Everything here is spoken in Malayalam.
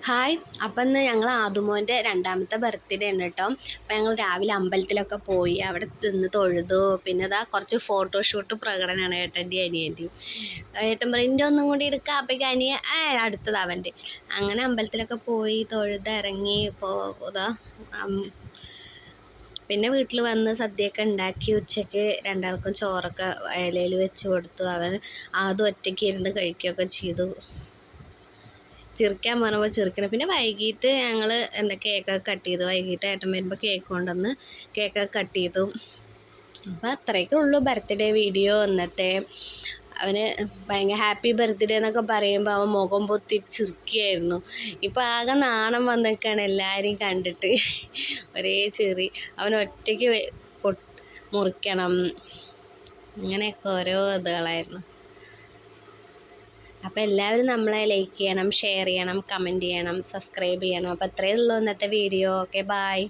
ഹായ്. അപ്പം ഇന്ന് ഞങ്ങൾ ആദുമോൻ്റെ രണ്ടാമത്തെ ബർത്ത്ഡേ ആണ് കേട്ടോ. അപ്പം ഞങ്ങൾ രാവിലെ അമ്പലത്തിലൊക്കെ പോയി അവിടെ നിന്ന് തൊഴുതു. പിന്നെ ഇതാ കുറച്ച് ഫോട്ടോഷൂട്ട് പ്രകടനമാണ് ഏട്ടൻ്റെയും അനിയൻ്റെയും. ഏട്ടൻ പറയും എൻ്റെ ഒന്നും കൂടി എടുക്കാം. അപ്പോഴേക്കും അടുത്തത് അവൻ്റെ. അങ്ങനെ അമ്പലത്തിലൊക്കെ പോയി തൊഴുതിറങ്ങി. ഇപ്പോൾ ഇതാ പിന്നെ വീട്ടിൽ വന്ന് സദ്യയൊക്കെ ഉണ്ടാക്കി ഉച്ചയ്ക്ക് രണ്ടാൾക്കും ചോറൊക്കെ ഇലയിൽ വെച്ച് കൊടുത്തു. അവൻ അതും ഒറ്റയ്ക്ക് ഇരുന്ന് കഴിക്കുകയൊക്കെ ചെയ്തു. ചിരിക്കാൻ പറഞ്ഞപ്പോൾ ചിരിക്കണം. പിന്നെ വൈകിട്ട് ഞങ്ങൾ കേക്കൊക്കെ കട്ട് ചെയ്തു. വൈകിട്ട് ഏട്ടൻ വരുമ്പോൾ കേക്ക് കൊണ്ടുവന്ന് കേക്കൊക്കെ കട്ട് ചെയ്തു. അപ്പോൾ അത്രയൊക്കെ ഉള്ളൂ ബർത്ത്ഡേ വീഡിയോ ഇന്നത്തെ. അവന് ഭയങ്കര ഹാപ്പി ബർത്ത്ഡേ എന്നൊക്കെ പറയുമ്പോൾ അവൻ മുഖം പൊത്തി ചിരിക്കുകയായിരുന്നു. ഇപ്പോൾ ആകെ നാണം വന്നിരിക്കുകയാണ് എല്ലാവരെയും കണ്ടിട്ട്. ഒരേ ചിരി. അവൻ ഒറ്റയ്ക്ക് മുറിക്കണം, ഇങ്ങനെയൊക്കെ ഓരോ ഇതുകളായിരുന്നു. അപ്പോൾ എല്ലാവരും നമ്മളെ ലൈക്ക് ചെയ്യണം, ഷെയർ ചെയ്യണം, കമൻറ്റ് ചെയ്യണം, സബ്സ്ക്രൈബ് ചെയ്യണം. അപ്പോൾ അത്രയേ ഉള്ളൂ ഇന്നത്തെ വീഡിയോ. Okay, by.